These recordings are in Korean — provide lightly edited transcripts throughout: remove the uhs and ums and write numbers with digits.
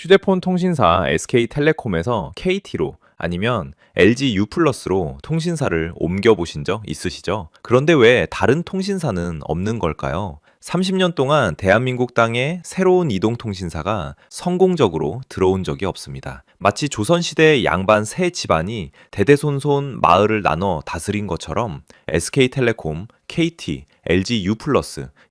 휴대폰 통신사 SK텔레콤에서 KT로 아니면 LG U+로 통신사를 옮겨보신 적 있으시죠? 그런데 왜 다른 통신사는 없는 걸까요? 30년 동안 대한민국 땅에 새로운 이동통신사가 성공적으로 들어온 적이 없습니다. 마치 조선시대 양반 세 집안이 대대손손 마을을 나눠 다스린 것처럼 SK텔레콤, KT, LG U+,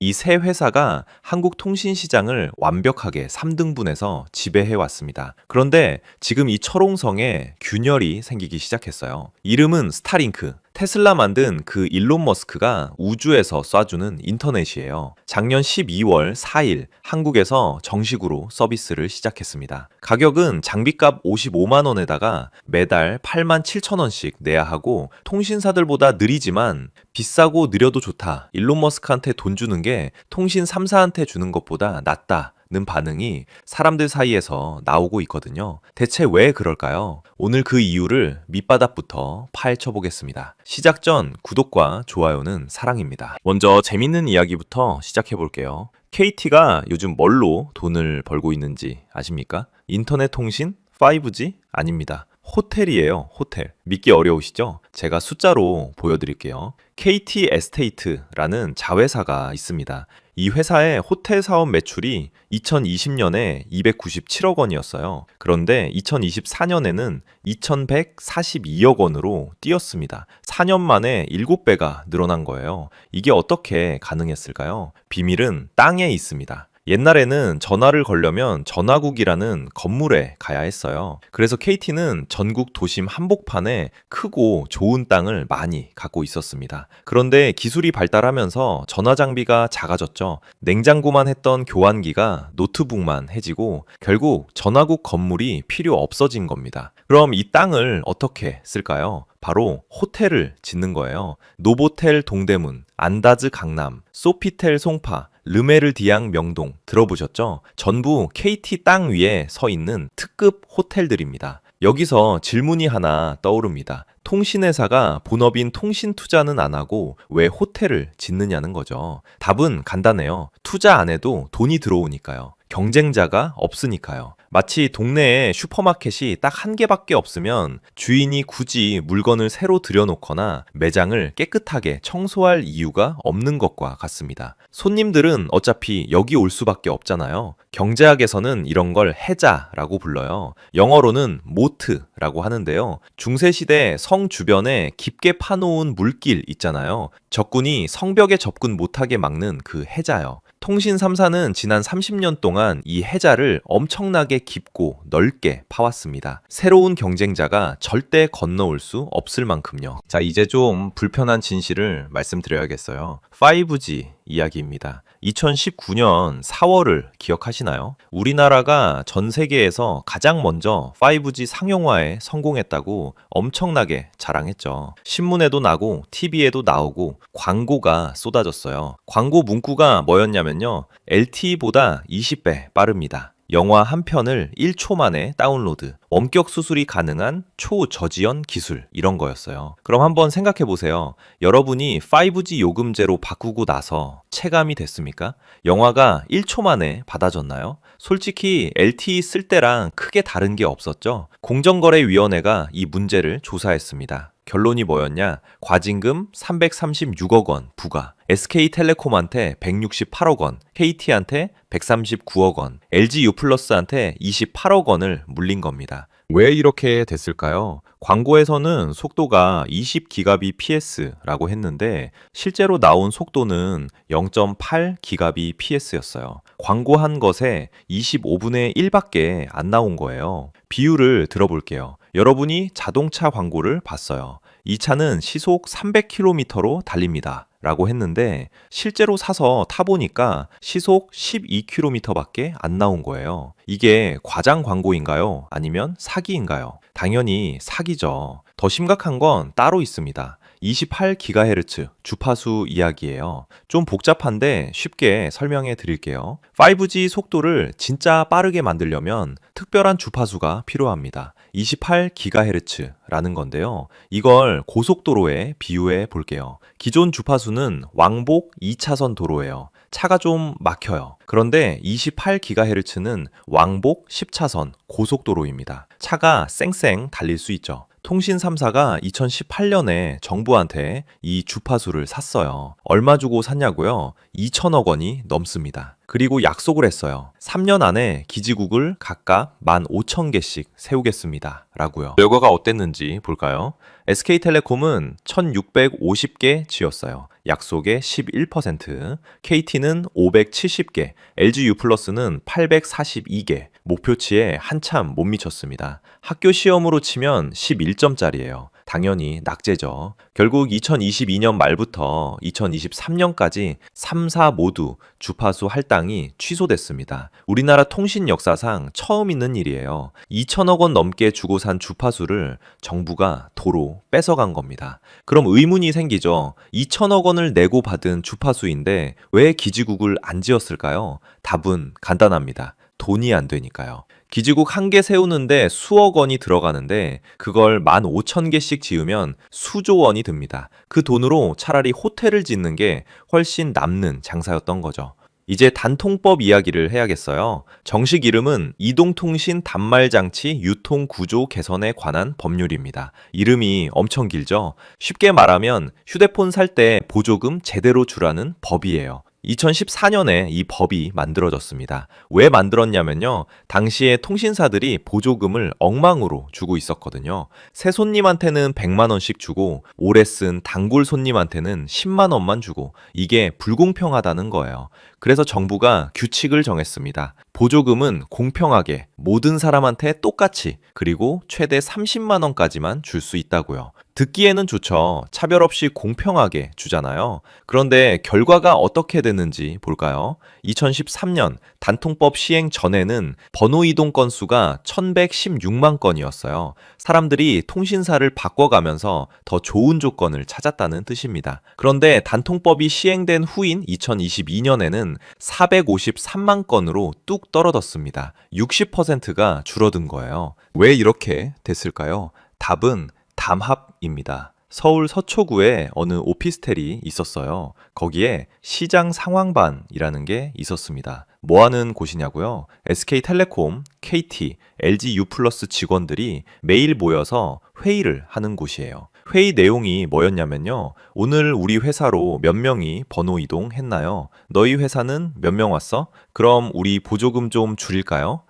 이 세 회사가 한국 통신 시장을 완벽하게 3등분해서 지배해 왔습니다. 그런데 지금 이 철옹성에 균열이 생기기 시작했어요. 이름은 스타링크. 테슬라 만든 그 일론 머스크가 우주에서 쏴주는 인터넷이에요. 작년 12월 4일 한국에서 정식으로 서비스를 시작했습니다. 가격은 장비값 55만 원에다가 매달 8만 7천 원씩 내야 하고 통신사들보다 느리지만 비싸고 느려도 좋다. 일론 머스크한테 돈 주는 게 통신 3사한테 주는 것보다 낫다. 는 반응이 사람들 사이에서 나오고 있거든요. 대체 왜 그럴까요? 오늘 그 이유를 밑바닥부터 파헤쳐 보겠습니다. 시작 전 구독과 좋아요는 사랑입니다. 먼저 재밌는 이야기부터 시작해 볼게요. KT가 요즘 뭘로 돈을 벌고 있는지 아십니까? 인터넷 통신? 5G? 아닙니다. 호텔이에요. 호텔. 믿기 어려우시죠? 제가 숫자로 보여드릴게요. KT 에스테이트라는 자회사가 있습니다. 이 회사의 호텔 사업 매출이 2020년에 297억 원이었어요. 그런데 2024년에는 2142억 원으로 뛰었습니다. 4년 만에 7배가 늘어난 거예요. 이게 어떻게 가능했을까요? 비밀은 땅에 있습니다. 옛날에는 전화를 걸려면 전화국이라는 건물에 가야 했어요. 그래서 KT는 전국 도심 한복판에 크고 좋은 땅을 많이 갖고 있었습니다. 그런데 기술이 발달하면서 전화 장비가 작아졌죠. 냉장고만 했던 교환기가 노트북만 해지고 결국 전화국 건물이 필요 없어진 겁니다. 그럼 이 땅을 어떻게 쓸까요? 바로 호텔을 짓는 거예요. 노보텔 동대문, 안다즈 강남, 소피텔 송파, 르메르 디앙 명동 들어보셨죠? 전부 KT 땅 위에 서 있는 특급 호텔들입니다. 여기서 질문이 하나 떠오릅니다. 통신회사가 본업인 통신 투자는 안 하고 왜 호텔을 짓느냐는 거죠. 답은 간단해요. 투자 안 해도 돈이 들어오니까요. 경쟁자가 없으니까요. 마치 동네에 슈퍼마켓이 딱 한 개밖에 없으면 주인이 굳이 물건을 새로 들여놓거나 매장을 깨끗하게 청소할 이유가 없는 것과 같습니다. 손님들은 어차피 여기 올 수밖에 없잖아요. 경제학에서는 이런 걸 해자라고 불러요. 영어로는 모트라고 하는데요. 중세시대 성 주변에 깊게 파놓은 물길 있잖아요. 적군이 성벽에 접근 못하게 막는 그 해자요. 통신 3사는 지난 30년 동안 이 해자를 엄청나게 깊고 넓게 파왔습니다. 새로운 경쟁자가 절대 건너올 수 없을 만큼요. 자, 이제 좀 불편한 진실을 말씀드려야겠어요. 5G 이야기입니다. 2019년 4월을 기억하시나요? 우리나라가 전 세계에서 가장 먼저 5G 상용화에 성공했다고 엄청나게 자랑했죠. 신문에도 나고 TV에도 나오고 광고가 쏟아졌어요. 광고 문구가 뭐였냐면요. LTE보다 20배 빠릅니다. 영화 한 편을 1초 만에 다운로드, 원격 수술이 가능한 초저지연 기술 이런 거였어요. 그럼 한번 생각해 보세요. 여러분이 5G 요금제로 바꾸고 나서 체감이 됐습니까? 영화가 1초 만에 받아졌나요? 솔직히 LTE 쓸 때랑 크게 다른 게 없었죠? 공정거래위원회가 이 문제를 조사했습니다. 결론이 뭐였냐? 과징금 336억 원 부과, SK텔레콤한테 168억 원, KT한테 139억 원, LG U+한테 28억 원을 물린 겁니다. 왜 이렇게 됐을까요? 광고에서는 속도가 20GBps라고 했는데 실제로 나온 속도는 0.8GBps였어요. 광고한 것에 25분의 1밖에 안 나온 거예요. 비유를 들어볼게요. 여러분이 자동차 광고를 봤어요. 이 차는 시속 300km로 달립니다. 라고 했는데 실제로 사서 타보니까 시속 12km밖에 안 나온 거예요. 이게 과장 광고인가요? 아니면 사기인가요? 당연히 사기죠. 더 심각한 건 따로 있습니다. 28GHz 주파수 이야기예요. 좀 복잡한데 쉽게 설명해 드릴게요. 5G 속도를 진짜 빠르게 만들려면 특별한 주파수가 필요합니다. 28GHz라는 건데요. 이걸 고속도로에 비유해 볼게요. 기존 주파수는 왕복 2차선 도로예요. 차가 좀 막혀요. 그런데 28GHz는 왕복 10차선 고속도로입니다. 차가 쌩쌩 달릴 수 있죠. 통신 3사가 2018년에 정부한테 이 주파수를 샀어요. 얼마 주고 샀냐고요? 2천억 원이 넘습니다. 그리고 약속을 했어요. 3년 안에 기지국을 각각 15,000개씩 세우겠습니다. 라고요. 결과가 어땠는지 볼까요? SK텔레콤은 1,650개 지었어요. 약속의 11%, KT는 570개, LG유플러스는 842개, 목표치에 한참 못 미쳤습니다. 학교 시험으로 치면 11점짜리예요. 당연히 낙제죠. 결국 2022년 말부터 2023년까지 3사 모두 주파수 할당이 취소됐습니다. 우리나라 통신 역사상 처음 있는 일이에요. 2천억 원 넘게 주고 산 주파수를 정부가 도로 뺏어간 겁니다. 그럼 의문이 생기죠. 2천억 원을 내고 받은 주파수인데 왜 기지국을 안 지었을까요? 답은 간단합니다. 돈이 안 되니까요. 기지국 한 개 세우는데 수억 원이 들어가는데 그걸 15,000개씩 지으면 수조 원이 듭니다. 그 돈으로 차라리 호텔을 짓는 게 훨씬 남는 장사였던 거죠. 이제 단통법 이야기를 해야겠어요. 정식 이름은 이동통신 단말장치 유통구조 개선에 관한 법률입니다. 이름이 엄청 길죠? 쉽게 말하면 휴대폰 살 때 보조금 제대로 주라는 법이에요. 2014년에 이 법이 만들어졌습니다. 왜 만들었냐면요. 당시에 통신사들이 보조금을 억망으로 주고 있었거든요. 새 손님한테는 100만 원씩 주고 오래 쓴 단골 손님한테는 10만 원만 주고 이게 불공평하다는 거예요. 그래서 정부가 규칙을 정했습니다. 보조금은 공평하게 모든 사람한테 똑같이 그리고 최대 30만 원까지만 줄 수 있다고요. 듣기에는 좋죠. 차별 없이 공평하게 주잖아요. 그런데 결과가 어떻게 됐는지 볼까요? 2013년 단통법 시행 전에는 번호 이동 건수가 1116만 건이었어요. 사람들이 통신사를 바꿔가면서 더 좋은 조건을 찾았다는 뜻입니다. 그런데 단통법이 시행된 후인 2022년에는 453만 건으로 뚝 떨어졌습니다. 60%가 줄어든 거예요. 왜 이렇게 됐을까요? 답은 담합입니다. 서울 서초구에 어느 오피스텔이 있었어요. 거기에 시장 상황반이라는 게 있었습니다. 뭐 하는 곳이냐고요? SK텔레콤, KT, LG유플러스 직원들이 매일 모여서 회의를 하는 곳이에요. 회의 내용이 뭐였냐면요. 오늘 우리 회사로 몇 명이 번호 이동했나요? 너희 회사는 몇 명 왔어? 그럼 우리 보조금 좀 줄일까요?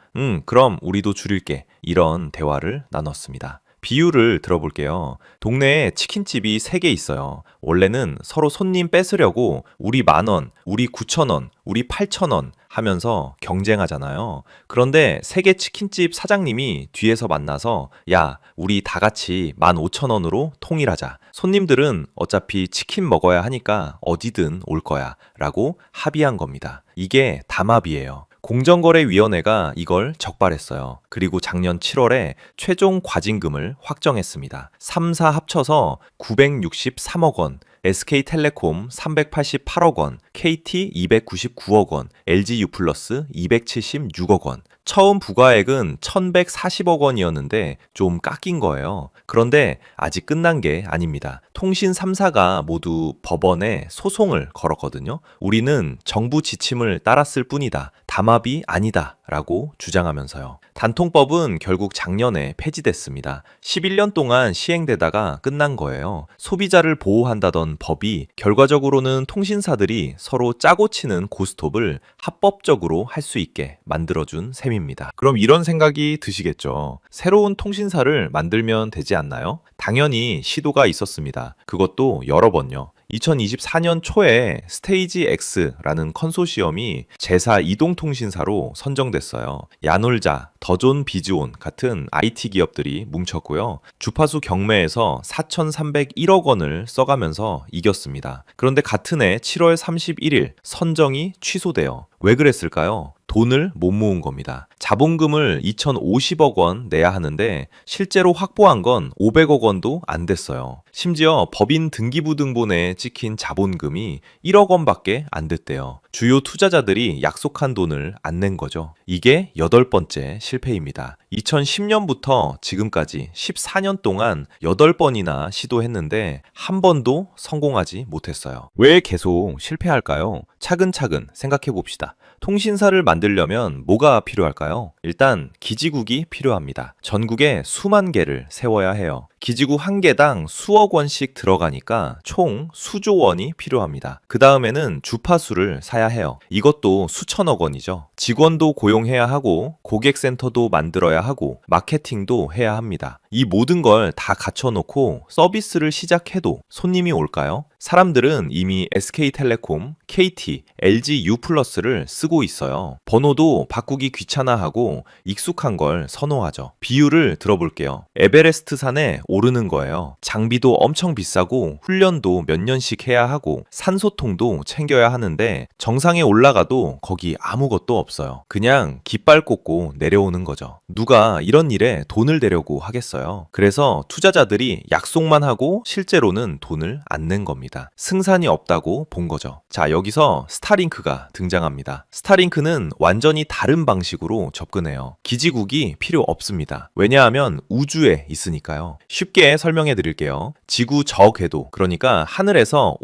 그럼 우리도 줄일게. 이런 대화를 나눴습니다. 비유를 들어볼게요. 동네에 치킨집이 3개 있어요. 원래는 서로 손님 뺏으려고 우리 10,000원, 우리 9,000원, 우리 8,000원 하면서 경쟁하잖아요. 그런데 3개 치킨집 사장님이 뒤에서 만나서 야, 우리 다 같이 15,000원으로 통일하자. 손님들은 어차피 치킨 먹어야 하니까 어디든 올 거야 라고 합의한 겁니다. 이게 담합이에요. 공정거래위원회가 이걸 적발했어요. 그리고 작년 7월에 최종 과징금을 확정했습니다. 3사 합쳐서 963억 원, SK텔레콤 388억 원, KT 299억 원, LG유플러스 276억 원. 처음 부과액은 1,140억 원이었는데 좀 깎인 거예요. 그런데 아직 끝난 게 아닙니다. 통신 3사가 모두 법원에 소송을 걸었거든요. 우리는 정부 지침을 따랐을 뿐이다. 담합이 아니다. 라고 주장하면서요. 단통법은 결국 작년에 폐지됐습니다. 11년 동안 시행되다가 끝난 거예요. 소비자를 보호한다던 법이 결과적으로는 통신사들이 서로 짜고 치는 고스톱을 합법적으로 할 수 있게 만들어준 셈입니다. 그럼 이런 생각이 드시겠죠. 새로운 통신사를 만들면 되지 않나요? 당연히 시도가 있었습니다. 그것도 여러 번요. 2024년 초에 스테이지 X라는 컨소시엄이 제4 이동통신사로 선정됐어요. 야놀자, 더존 비즈온 같은 IT 기업들이 뭉쳤고요. 주파수 경매에서 4,301억 원을 써가면서 이겼습니다. 그런데 같은 해 7월 31일 선정이 취소돼요. 왜 그랬을까요? 돈을 못 모은 겁니다. 자본금을 2,050억 원 내야 하는데 실제로 확보한 건 500억 원도 안 됐어요. 심지어 법인 등기부등본에 찍힌 자본금이 1억 원밖에 안 됐대요. 주요 투자자들이 약속한 돈을 안 낸 거죠. 이게 8번째 실패입니다. 2010년부터 지금까지 14년 동안 8번이나 시도했는데 한 번도 성공하지 못했어요. 왜 계속 실패할까요? 차근차근 생각해 봅시다. 통신사를 만들려면 뭐가 필요할까요? 일단 기지국이 필요합니다. 전국에 수만 개를 세워야 해요. 기지국 한 개당 수억 원씩 들어가니까 총 수조 원이 필요합니다. 그 다음에는 주파수를 사야 해요. 이것도 수천억 원이죠. 직원도 고용해야 하고 고객센터도 만들어야 하고 마케팅도 해야 합니다. 이 모든 걸 다 갖춰놓고 서비스를 시작해도 손님이 올까요? 사람들은 이미 SK텔레콤, KT, LG U+를 쓰고 있어요. 번호도 바꾸기 귀찮아하고 익숙한 걸 선호하죠. 비유를 들어볼게요. 에베레스트 산에 오르는 거예요. 장비도 엄청 비싸고 훈련도 몇 년씩 해야 하고 산소통도 챙겨야 하는데 정상에 올라가도 거기 아무것도 없어요. 그냥 깃발 꽂고 내려오는 거죠. 누가 이런 일에 돈을 대려고 하겠어요. 그래서 투자자들이 약속만 하고 실제로는 돈을 안 낸 겁니다. 승산이 없다고 본 거죠. 자, 여기서 스타링크가 등장합니다. 스타링크는 완전히 다른 방식으로 접근해요. 기지국이 필요 없습니다. 왜냐하면 우주에 있으니까요. 쉽게 설명해 드릴게요. 지구 저 궤도, 그러니까 하늘에서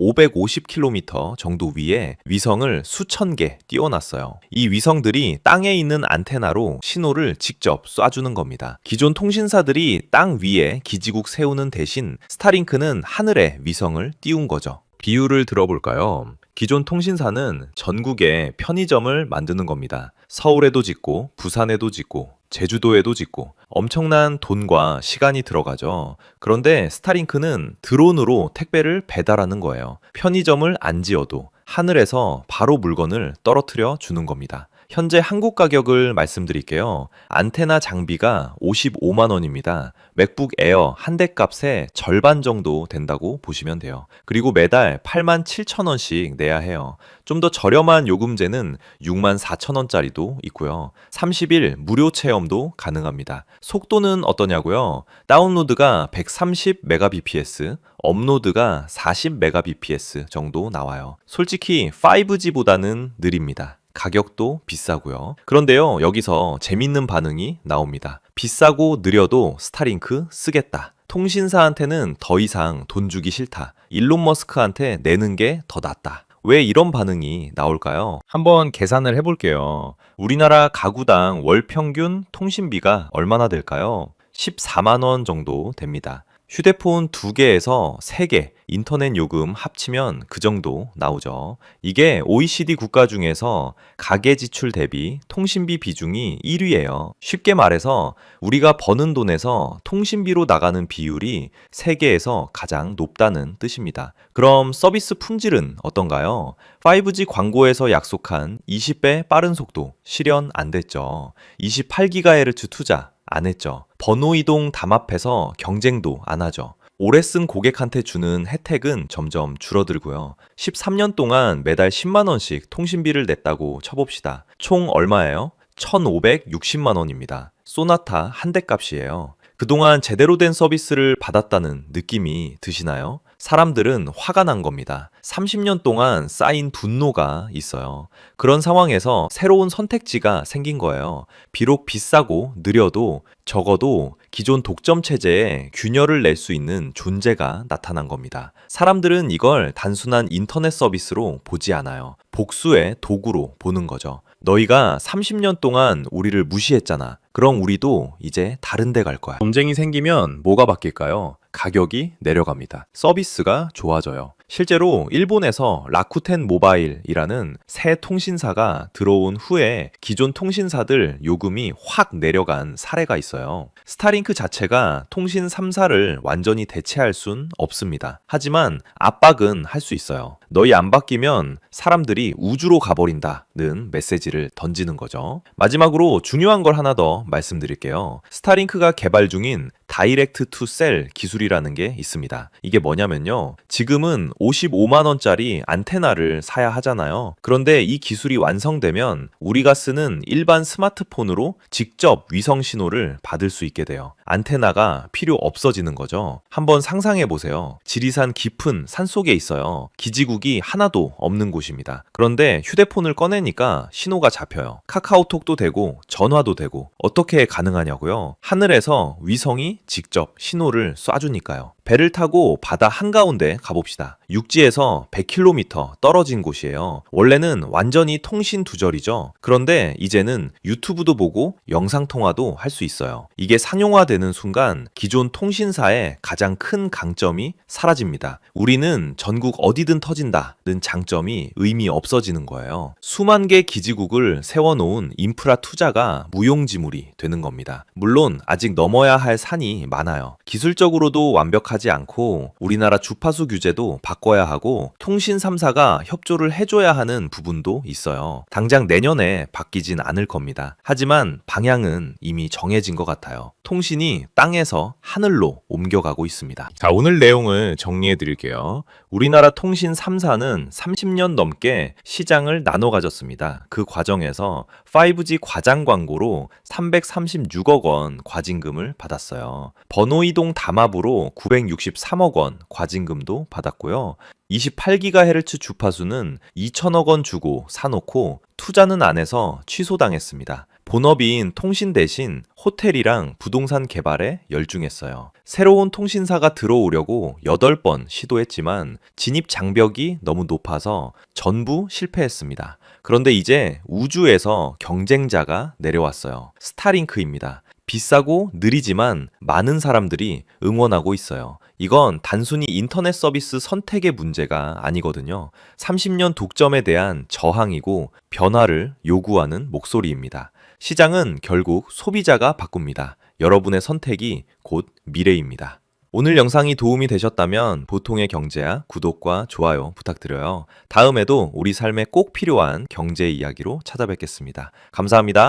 550km 정도 위에 위성을 수천 개 띄워놨어요. 이 위성들이 땅에 있는 안테나로 신호를 직접 쏴주는 겁니다. 기존 통신사들이 땅 위에 기지국 세우는 대신 스타링크는 하늘에 위성을 띄운 거죠. 비유를 들어볼까요? 기존 통신사는 전국에 편의점을 만드는 겁니다. 서울에도 짓고 부산에도 짓고 제주도에도 짓고 엄청난 돈과 시간이 들어가죠. 그런데 스타링크는 드론으로 택배를 배달하는 거예요. 편의점을 안 지어도 하늘에서 바로 물건을 떨어뜨려 주는 겁니다. 현재 한국 가격을 말씀드릴게요. 안테나 장비가 55만 원입니다. 맥북 에어 한 대 값의 절반 정도 된다고 보시면 돼요. 그리고 매달 8만 7천 원씩 내야 해요. 좀 더 저렴한 요금제는 6만 4천 원짜리도 있고요. 30일 무료 체험도 가능합니다. 속도는 어떠냐고요? 다운로드가 130mbps, 업로드가 40mbps 정도 나와요. 솔직히 5G보다는 느립니다. 가격도 비싸고요. 그런데요, 여기서 재밌는 반응이 나옵니다. 비싸고 느려도 스타링크 쓰겠다. 통신사한테는 더 이상 돈 주기 싫다. 일론 머스크한테 내는 게 더 낫다. 왜 이런 반응이 나올까요? 한번 계산을 해볼게요. 우리나라 가구당 월 평균 통신비가 얼마나 될까요? 14만 원 정도 됩니다. 휴대폰 2개에서 3개, 인터넷 요금 합치면 그 정도 나오죠. 이게 OECD 국가 중에서 가계 지출 대비 통신비 비중이 1위예요. 쉽게 말해서 우리가 버는 돈에서 통신비로 나가는 비율이 세계에서 가장 높다는 뜻입니다. 그럼 서비스 품질은 어떤가요? 5G 광고에서 약속한 20배 빠른 속도 실현 안 됐죠. 28GHz 투자 안 했죠. 번호 이동 담합해서 경쟁도 안 하죠. 오래 쓴 고객한테 주는 혜택은 점점 줄어들고요. 13년 동안 매달 10만 원씩 통신비를 냈다고 쳐봅시다. 총 얼마예요? 1,560만 원입니다. 소나타 한 대 값이에요. 그동안 제대로 된 서비스를 받았다는 느낌이 드시나요? 사람들은 화가 난 겁니다. 30년 동안 쌓인 분노가 있어요. 그런 상황에서 새로운 선택지가 생긴 거예요. 비록 비싸고 느려도 적어도 기존 독점 체제에 균열을 낼 수 있는 존재가 나타난 겁니다. 사람들은 이걸 단순한 인터넷 서비스로 보지 않아요. 복수의 도구로 보는 거죠. 너희가 30년 동안 우리를 무시했잖아. 그럼 우리도 이제 다른 데 갈 거야. 경쟁이 생기면 뭐가 바뀔까요? 가격이 내려갑니다. 서비스가 좋아져요. 실제로 일본에서 라쿠텐 모바일이라는 새 통신사가 들어온 후에 기존 통신사들 요금이 확 내려간 사례가 있어요. 스타링크 자체가 통신 3사를 완전히 대체할 순 없습니다. 하지만 압박은 할 수 있어요. 너희 안 바뀌면 사람들이 우주로 가버린다는 메시지를 던지는 거죠. 마지막으로 중요한 걸 하나 더 말씀드릴게요. 스타링크가 개발 중인 다이렉트 투 셀 기술이라는 게 있습니다. 이게 뭐냐면요. 지금은 55만 원짜리 안테나를 사야 하잖아요. 그런데 이 기술이 완성되면 우리가 쓰는 일반 스마트폰으로 직접 위성 신호를 받을 수 있게 돼요. 안테나가 필요 없어지는 거죠. 한번 상상해 보세요. 지리산 깊은 산 속에 있어요. 기지국이 하나도 없는 곳입니다. 그런데 휴대폰을 꺼내니까 신호가 잡혀요. 카카오톡도 되고 전화도 되고 어떻게 가능하냐고요? 하늘에서 위성이 직접 신호를 쏴주니까요. 배를 타고 바다 한가운데 가봅시다. 육지에서 100km 떨어진 곳이에요. 원래는 완전히 통신 두절이죠. 그런데 이제는 유튜브도 보고 영상통화도 할 수 있어요. 이게 상용화되는 순간 기존 통신사의 가장 큰 강점이 사라집니다. 우리는 전국 어디든 터진다는 장점이 의미 없어지는 거예요. 수만 개 기지국을 세워놓은 인프라 투자가 무용지물이 되는 겁니다. 물론 아직 넘어야 할 산이 많아요. 기술적으로도 완벽하지 않고 우리나라 주파수 규제도 바꿔야 하고 통신 3사가 협조를 해줘야 하는 부분도 있어요. 당장 내년에 바뀌진 않을 겁니다. 하지만 방향은 이미 정해진 것 같아요. 통신이 땅에서 하늘로 옮겨가고 있습니다. 자, 오늘 내용을 정리해 드릴게요. 우리나라 통신 3사는 30년 넘게 시장을 나눠 가졌습니다. 그 과정에서 5G 과장 광고로 336억 원 과징금을 받았어요. 번호 이동 담합으로 963억 원 과징금도 받았고요. 28GHz 주파수는 2천억 원 주고 사놓고 투자는 안 해서 취소당했습니다. 본업인 통신 대신 호텔이랑 부동산 개발에 열중했어요. 새로운 통신사가 들어오려고 8번 시도했지만 진입 장벽이 너무 높아서 전부 실패했습니다. 그런데 이제 우주에서 경쟁자가 내려왔어요. 스타링크입니다. 비싸고 느리지만 많은 사람들이 응원하고 있어요. 이건 단순히 인터넷 서비스 선택의 문제가 아니거든요. 30년 독점에 대한 저항이고 변화를 요구하는 목소리입니다. 시장은 결국 소비자가 바꿉니다. 여러분의 선택이 곧 미래입니다. 오늘 영상이 도움이 되셨다면 보통의 경제야 구독과 좋아요 부탁드려요. 다음에도 우리 삶에 꼭 필요한 경제 이야기로 찾아뵙겠습니다. 감사합니다.